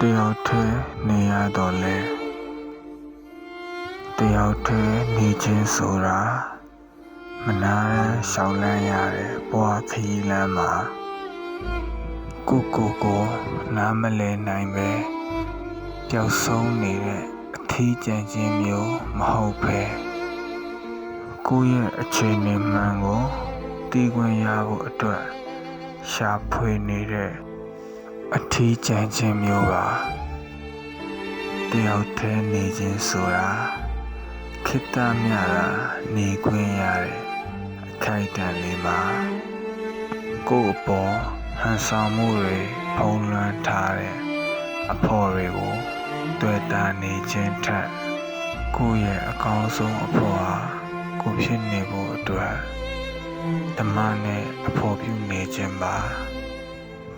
တယောက်တည်းနေရတော့လေတယောက်တည်းနေခြင်းဆိုတာမနာရန်ရှောင်လန်းရတဲ့ဘဝခရီးလမ်းမှာကိုနားမလည်နိုင်ပဲပျောက်ဆုံးနေတဲ့အထီးကျန်ခြင်းမျိုးမဟုတ်ပဲကိုယ့်ရဲ့အခြေအနေမှန်ကိုသိခွင့်ရဖို့အတွက်ရှာဖွေနေတဲ့အထီးကျန်ခြင်းမျိုးပါတယောက်တည်းနေခြင်းဆိုတာခေတ္တမြတာနေခွင့်ရတဲ့အခိုက်အတန့်လေးမှာကိုယ့်အပေါ်ဟန်ဆောင်မှုတွေဖုံးလွှမ်းထားတဲ့အဖို့တွေကိုတွေ့တာနေခြင်းထက်ကိုယ့်ရဲ့အကောင်းဆုံးအဖို့ဟာကိုဖြစ်နေဖို့အတွက်ဓမ္မနဲ့အဖို့ပြုနေခြင်းပါ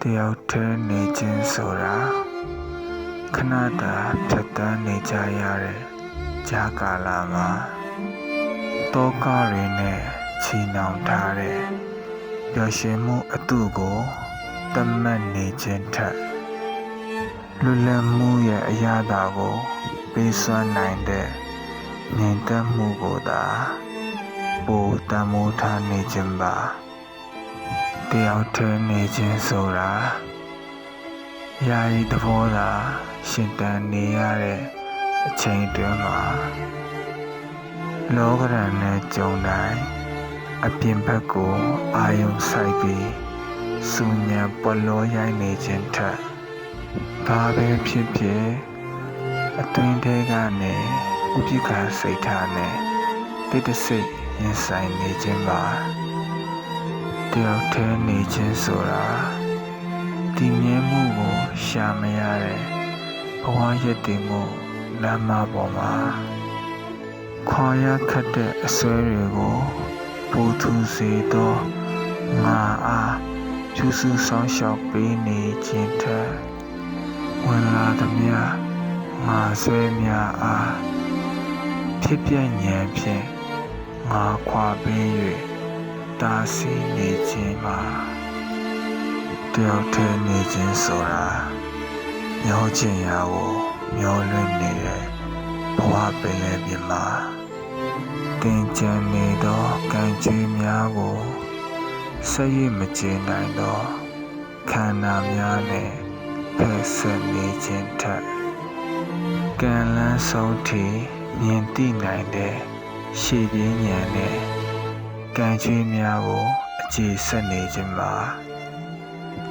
တယောက်တည်းနေခြင်းဆိုတာခဏတာဖြတ်တန်းနေကြရတဲ့ကြာကာလမှာတောကတွေနဲ့ချီနှောင်ထားတဲ့ပျော်ရွှင်မှုအတုကိုတတ်မှတ်နေခြင်းထက်လွတ်လပ်မှုရဲ့အရာသာကိုပေးစွမ်းနိုင်တဲ့ငြိမ်သက်မှုကိုသာပိုတန်မိုးထားနေခြင်းပါတယောက်တည်းနေခြင်းဆိုတာယာယီသဘောသာရှင်သန်နေရတဲ့အချိန်တွင်မှာလောကရန်နဲ့ကြုံတိုင်းအပြင်ဘက်ကိုအာယုံဆိုင်ပြီးစူညံပလောရိုင်းနေခြင်းထက်ဘာပဲဖြစ်ဖြစ်အတွင်းထဲကနေဥပိ္ပခာစိတ်ထားနဲ့တိတ်တဆိတ်ရင်ဆိုင်နေခြင်းပါတယောက်တည်းနေခြင်းဆိုတာတည်မြဲမှုကိုရှာမရတဲ့ဘဝရည်တည်မှုလမ်းမပေါ်မှာခွာရခတ်တဲ့အစွဲတွေကိုပူထူစေသောငါအားကျူးစုဆောင်ရှောက်ပေးနေခြင်းထက်ဝင်လာသည်များငါဆွဲများအားဖြစ်ပြဉဏ်ဖြင့်ငါခွာပေး၍တားဆီးနေခြင်းမှာတယောက်တည်းနေခြင်းဆိုတာမျောချင်ရာကိုမျောလွင့်နေတဲ့ဘဝပင်လယ်ပြင်မှာတင်ကြံနေသောကံကြွေးများကိုဆက်ရမကျေနိုင်သောခန္ဓာများနဲ့ဖက်ဆက်နေခြင်းထက်ကံလန်းဆုံးထိမြင်သိနိုင်တဲ့ရှေ့ပြေးဉာဏ်နဲ့ကံကြွေးများကိုအခြေဆက်နေခြင်းမှာ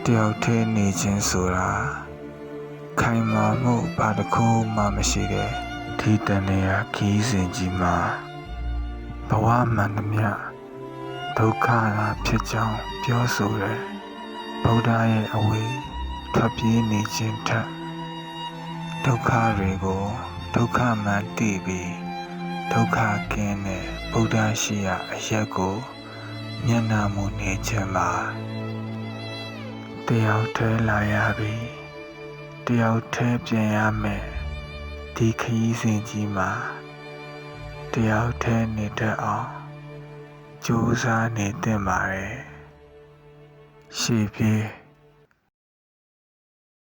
တယောက်တည်းနေခြင်းဆိုတာခိုင်မာမှုဘာတစ်ခုမှမရှိတဲ့ဒီတဏှာခီးစဉ်ကြီးမှာဘဝမှန်သမျှဒုက္ခသာဖြစ်ကြောင်းပြောဆိုတဲ့ဗုဒ္ဓရဲ့အဝေးထွက်ပြေးနေခြင်းထက်ဒုက္ခတွေကိုဒုက္ခမှန်သိပြီးဒုက္ခကင်းတဲ့ဗုဒ္ဓရှိရာအရက်ကိုမျက်နှာမူနေခြင်းပါတယောက်တည်းလာရပြီတယောက်တည်းပြန်ရမယ်ဒီခရီးစဉ်ကြီးမှာတယောက်တည်းနေတတ်အောင်ကြိုးစားနေသင့်ပါတယ်ရှေ့ပြေး